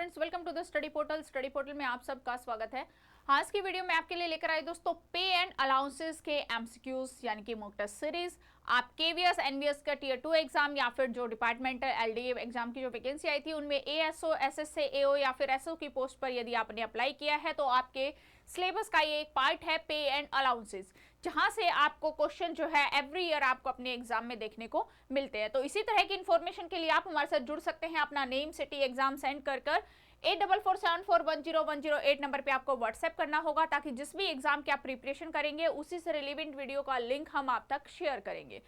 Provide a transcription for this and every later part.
Friends, welcome to the study portal. Study portal में आप सबका स्वागत है। आज की वीडियो में आपके लिए लेकर आई दोस्तों पे एंड अलाउंसेस के एमसीक्यूज यानी कि मॉक टेस्ट सीरीज। आप केवीएस एनवीएस का टीयर 2 एग्जाम या फिर जो डिपार्टमेंटल एलडीए एग्जाम की जो वैकेंसी आई थी उनमें एएसओ, एसएसए, एओ या फिर एसओ की पोस्ट पर यदि आपने अप्लाई किया है तो आपके सिलेबस का ये एक पार्ट है पे एंड अलाउंसेस, जहां से आपको क्वेश्चन जो है एवरी ईयर आपको अपने एग्जाम में देखने को मिलते हैं। तो इसी तरह की इन्फॉर्मेशन के लिए आप हमारे साथ जुड़ सकते हैं। अपना नेम, सिटी, एग्जाम सेंड कर 8447410108 नंबर पे आपको व्हाट्सएप करना होगा, ताकि जिस भी एग्जाम की आप प्रिपरेशन करेंगे उसी से रिलेवेंट वीडियो का लिंक हम आप तक शेयर करेंगे।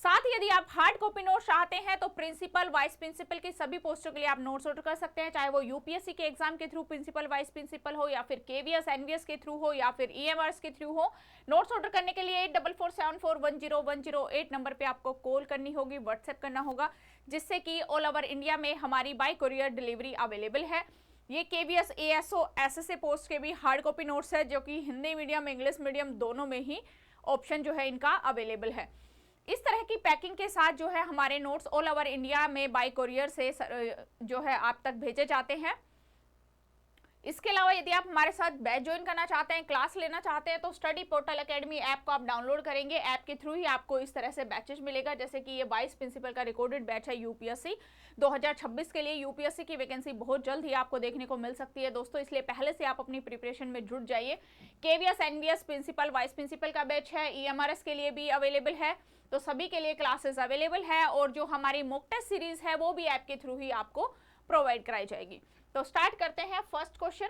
साथ ही यदि आप हार्ड कॉपी नोट्स चाहते हैं तो प्रिंसिपल, वाइस प्रिंसिपल की सभी पोस्टों के लिए आप नोट्स ऑर्डर कर सकते हैं, चाहे वो यूपीएससी के एग्जाम के थ्रू प्रिंसिपल, वाइस प्रिंसिपल हो या फिर केवीएस एनवीएस के थ्रू हो या फिर ईएमआरएस के थ्रू हो। नोट्स ऑर्डर करने के लिए 8447410108 नंबर पे आपको कॉल करनी होगी, व्हाट्सएप करना होगा, जिससे कि ऑल ओवर इंडिया में हमारी बाय कोरियर डिलीवरी अवेलेबल है। ये केवीएस, एएसओ, एसएसए पोस्ट के भी हार्ड कॉपी नोट्स है, जो कि हिंदी मीडियम, इंग्लिश मीडियम दोनों में ही ऑप्शन जो है इनका अवेलेबल है। इस तरह की पैकिंग के साथ जो है हमारे नोट्स ऑल ओवर इंडिया में बाय कोरियर से जो है आप तक भेजे जाते हैं। इसके अलावा यदि आप हमारे साथ बैच ज्वाइन करना चाहते हैं, क्लास लेना चाहते हैं, तो स्टडी पोर्टल एकेडमी ऐप को आप डाउनलोड करेंगे। ऐप के थ्रू ही आपको इस तरह से बैचेस मिलेगा, जैसे कि ये वाइस प्रिंसिपल का रिकॉर्डेड बैच है यूपीएससी 2026 के लिए। यूपीएससी की वैकेंसी बहुत जल्द ही आपको देखने को मिल सकती है दोस्तों, इसलिए पहले से आप अपनी प्रिपरेशन में जुट जाइए। KVS, NVS, principal, vice principal का बैच है, ईएमआरएस के लिए भी अवेलेबल है, तो सभी के लिए क्लासेस अवेलेबल है। और जो हमारी मॉक टेस्ट सीरीज है वो भी ऐप के थ्रू ही आपको प्रोवाइड कराई जाएगी। तो स्टार्ट करते हैं। First question,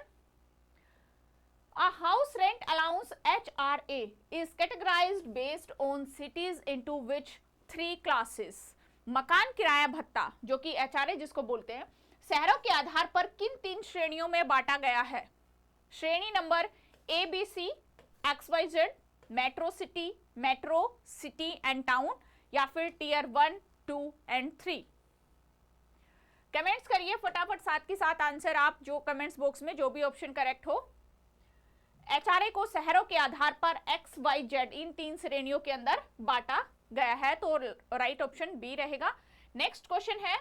A house rent allowance HRA is categorized based on cities into which 3 classes? मकान किराया भत्ता, जो कि HRA जिसको बोलते हैं, शहरों के आधार पर किन 3 श्रेणियों में बांटा गया है? श्रेणी number ABC, XYZ, metro city and town, या फिर टीयर 1, 2 एंड 3? कमेंट्स करिए फटाफट, साथ के साथ आंसर आप जो कमेंट्स बॉक्स में जो भी ऑप्शन करेक्ट हो। एचआरए को शहरों के आधार पर XYZ इन 3 श्रेणियों के अंदर बांटा गया है, तो राइट ऑप्शन बी रहेगा। नेक्स्ट क्वेश्चन है,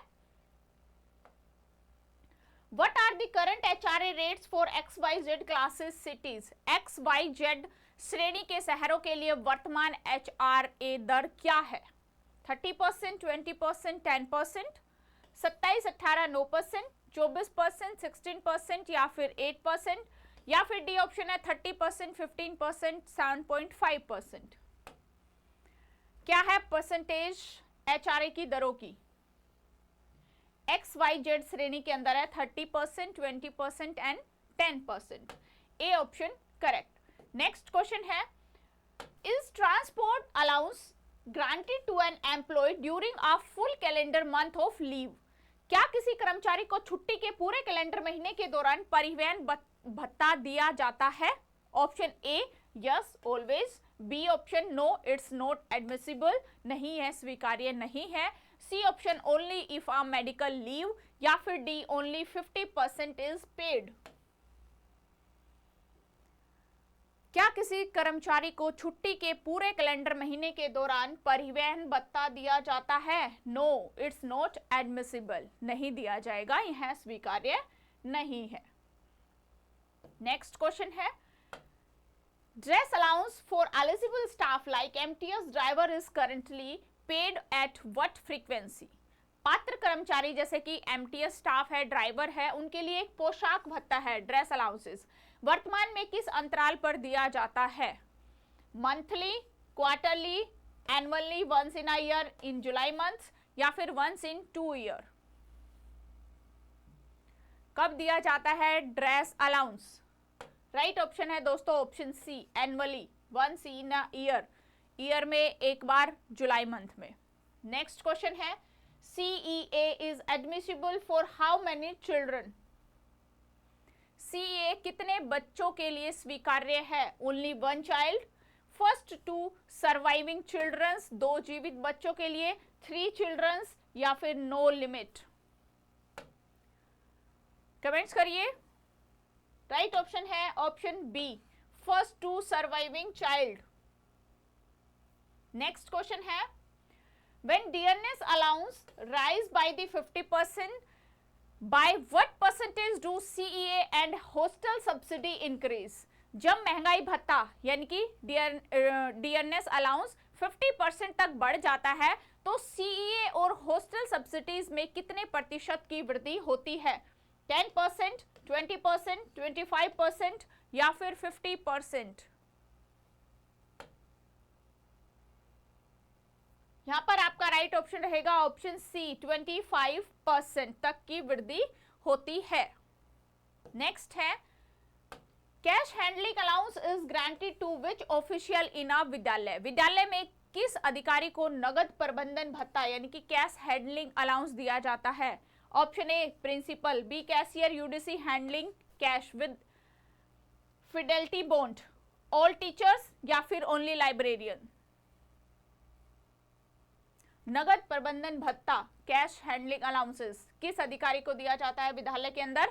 what are the current HRA rates for XYZ classes cities? XYZ श्रेणी के शहरों के लिए वर्तमान एचआरए दर क्या है? 30%, 20%, 10%, 27, 18, 9%, 24%, 16% या फिर 8%, या फिर डी ऑप्शन है 30%, 15%, 7.5%। क्या है परसेंटेज एचआरए की दरों की? XYZ श्रेणी के अंदर है 30%, 20% and 10%। A option correct. Next question है, is transport allowance granted to an employee during a full calendar month of leave? क्या किसी कर्मचारी को छुट्टी के पूरे कैलेंडर महीने के दौरान परिवहन भत्ता दिया जाता है? Option A yes always, B option no it's not admissible, नहीं है, स्वीकार्य नहीं है, C option only if a medical leave, या फिर डी ओनली 50% इज पेड। क्या किसी कर्मचारी को छुट्टी के पूरे कैलेंडर महीने के दौरान परिवहन भत्ता दिया जाता है? नो इट्स नॉट एडमिसिबल, नहीं दिया जाएगा, यह स्वीकार्य नहीं है। नेक्स्ट क्वेश्चन है, dress allowance for eligible staff like MTS driver is currently paid at what frequency? पात्र कर्मचारी जैसे कि एमटीएस स्टाफ है, ड्राइवर है, उनके लिए एक पोशाक भत्ता है, ड्रेस अलाउंसेस, वर्तमान में किस अंतराल पर दिया जाता है? Monthly, quarterly, annually, once in a year, in July month, या फिर वंस इन 2 ईयर? कब दिया जाता है ड्रेस अलाउंस? राइट ऑप्शन है दोस्तों option C, annually, once in a year में एक बार, जुलाई मंथ में। नेक्स्ट क्वेश्चन है, CEA is admissible for how many children? CEA कितने बच्चों के लिए स्वीकार्य है? Only 1 child, first 2 surviving childrens, 2 जीवित बच्चों के लिए, 3 चिल्ड्रंस, या फिर नो लिमिट? कमेंट्स करिए। राइट ऑप्शन है option B, first 2 surviving child. Next question है, when dearness allowance rise by the 50%, by what percentage do CEA and hostel subsidy increase? जब महंगाई भत्ता यानी कि डियरनेस अलाउंस 50% तक बढ़ जाता है तो सीईए और हॉस्टल सब्सिडीज में कितने प्रतिशत की वृद्धि होती है? 10%, 20%, 25% या फिर 50%? यहां पर आपका राइट ऑप्शन रहेगा ऑप्शन सी, 25% तक की वृद्धि होती है। नेक्स्ट है, cash handling allowance is granted to which official in a विद्यालय? विद्यालय में किस अधिकारी को नगद प्रबंधन भत्ता यानी कि कैश हैंडलिंग अलाउंस दिया जाता है? Option A principal, B cashier, UDC handling cash with fidelity bond, all teachers या फिर ओनली लाइब्रेरियन? नगद प्रबंधन भत्ता कैश हैंडलिंग अलाउंसेस किस अधिकारी को दिया जाता है विद्यालय के अंदर?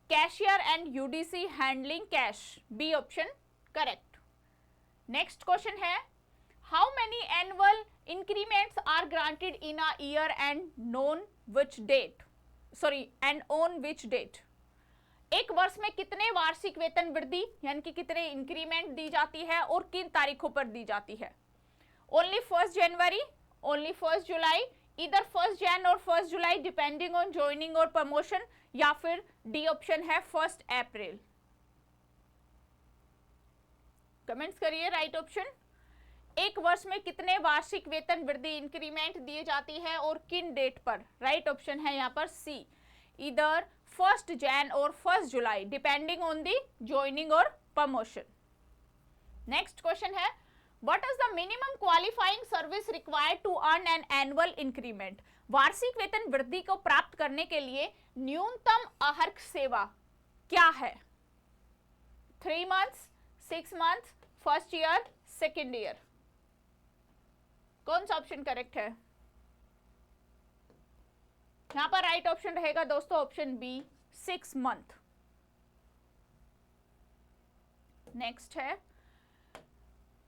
Cashier and UDC handling cash, B option correct. Next question है, how many annual increments are granted in a year and on which date, and on which date? एक वर्ष में कितने वार्षिक वेतन वृद्धि यानी कि कितने इंक्रीमेंट दी जाती है और किन तारीखों पर दी जाती है? ओनली 1 जनवरी, ओनली 1 जुलाई, इधर 1 जन और 1 जुलाई डिपेंडिंग ऑन ज्वाइनिंग और प्रमोशन, या फिर डी ऑप्शन है 1 अप्रैल। कमेंट्स करिए राइट ऑप्शन। एक वर्ष में कितने वार्षिक वेतन वृद्धि इंक्रीमेंट दिए जाती है और किन डेट पर? राइट ऑप्शन है यहाँ पर सी, इधर 1 जन और 1 जुलाई डिपेंडिंग ऑन दी ज्वाइनिंग और प्रमोशन। नेक्स्ट क्वेश्चन है, What is the minimum qualifying service required to earn an annual increment? वार्षिक वेतन वृद्धि को प्राप्त करने के लिए न्यूनतम अर्हक सेवा क्या है? 3 months, 6 months, first year, second year? कौन सा ऑप्शन करेक्ट है? यहां पर राइट ऑप्शन रहेगा दोस्तों ऑप्शन बी, 6 month। नेक्स्ट है,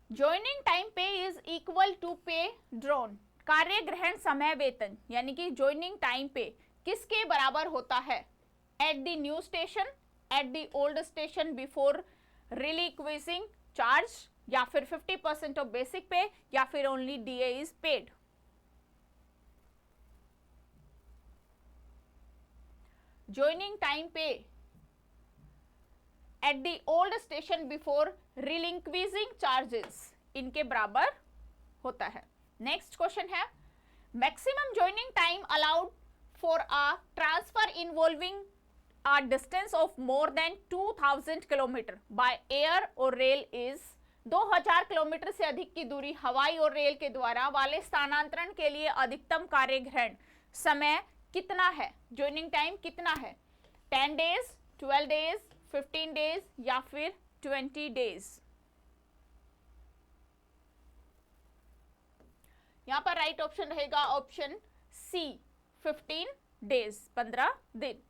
ज्वाइनिंग टाइम पे इज इक्वल टू पे ड्रॉन। कार्य ग्रहण समय वेतन यानी कि ज्वाइनिंग टाइम पे किसके बराबर होता है? At the new station, at the old station before relinquishing charge, या फिर 50% ऑफ बेसिक पे, या फिर only DA is paid? Joining time पे at the old station before relinquishing charges इनके बराबर होता है। नेक्स्ट क्वेश्चन है, maximum joining time allowed for a transfer involving a distance of more than 2000 kilometre by air और rail is? 2000 kilometre से अधिक की दूरी हवाई और रेल के द्वारा वाले स्थानांतरण के लिए अधिकतम कार्य ग्रहण समय कितना है? ज्वाइनिंग टाइम कितना है? 10 days, 12 days, 15 days या फिर 20 days? यहां पर राइट ऑप्शन रहेगा ऑप्शन सी, 15 days, 15 दिन।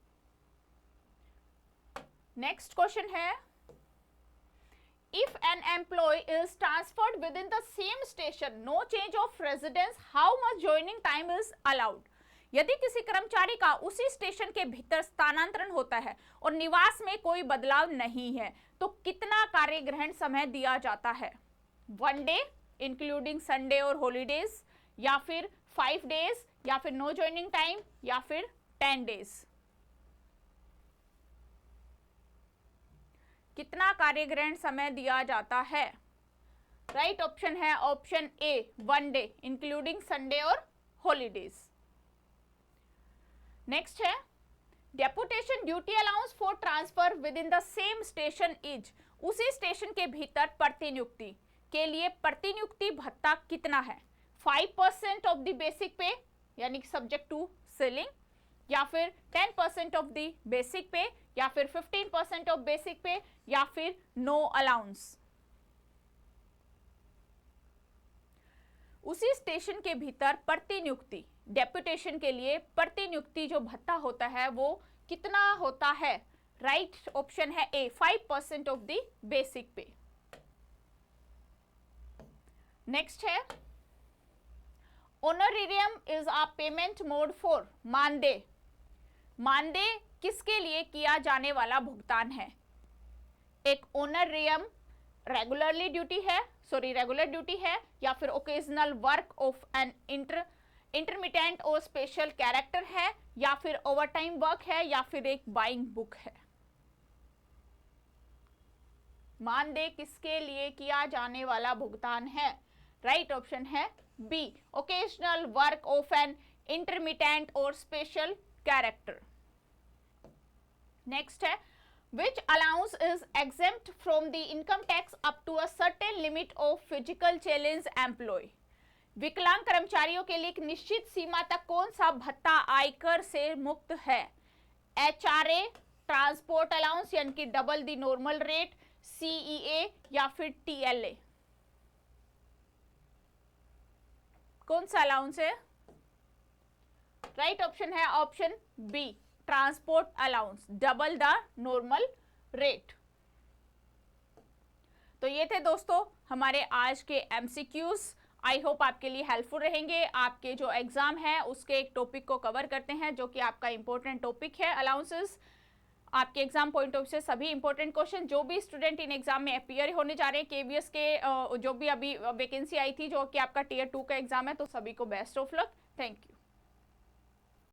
नेक्स्ट क्वेश्चन है, if an employee is transferred within the same station, no change of residence, how much joining time is allowed? यदि किसी कर्मचारी का उसी स्टेशन के भीतर स्थानांतरण होता है और निवास में कोई बदलाव नहीं है तो कितना कार्य ग्रहण समय दिया जाता है? 1 day इंक्लूडिंग संडे और हॉलीडेज, या फिर 5 days, या फिर नो ज्वाइनिंग टाइम, या फिर 10 days? कितना कार्य ग्रहण समय दिया जाता है? राइट ऑप्शन है ऑप्शन ए, 1 day इंक्लूडिंग संडे और हॉलीडेज। नेक्स्ट है, deputation duty allowance for transfer with in the same station is? उसी स्टेशन के भीतर प्रतिनियुक्ति के लिए प्रतिनियुक्ति भत्ता कितना है? 5% ऑफ द बेसिक पे यानी कि सब्जेक्ट टू सीलिंग, या फिर 10% ऑफ द बेसिक पे, या फिर 15% ऑफ बेसिक पे, या फिर नो अलाउंस? उसी स्टेशन के भीतर प्रतिनियुक्ति, डेपुटेशन के लिए प्रतिनियुक्ति जो भत्ता होता है वो कितना होता है? राइट ऑप्शन है ए, 5% ऑफ द बेसिक पे। नेक्स्ट है, honorarium is a payment mode for मानदेय मानदेय किसके लिए किया जाने वाला भुगतान है? एक ऑनरेरियम रेगुलर ड्यूटी है, या फिर occasional work of an intermittent or special character है, या फिर ओवरटाइम वर्क है, या फिर एक बाइंग बुक है। मानदेय किसके लिए किया जाने वाला भुगतान है? राइट ऑप्शन है B, occasional work of an intermittent or special character. Next है, which allowance is exempt from the income tax up to a certain limit of physical challenge employee? विकलांग कर्मचारियों के लिए एक निश्चित सीमा तक कौन सा भत्ता आयकर से मुक्त है? HRA, ट्रांसपोर्ट अलाउंस यानी कि double the normal rate, CEA या फिर TLA? कौन सा अलाउंस है? राइट ऑप्शन है option B, transport allowance, double the normal rate. तो ये थे दोस्तों हमारे आज के MCQs। आई होप आपके लिए हेल्पफुल रहेंगे। आपके जो एग्जाम है उसके एक टॉपिक को कवर करते हैं जो कि आपका इंपॉर्टेंट टॉपिक है अलाउंसेस। आपके एग्जाम पॉइंट ऑफ से सभी इंपॉर्टेंट क्वेश्चन जो भी स्टूडेंट इन एग्जाम में अपीयर होने जा रहे हैं, KVS के जो भी अभी वैकेंसी आई थी जो कि आपका Tier 2 का एग्जाम है, तो सभी को best of luck. Thank you.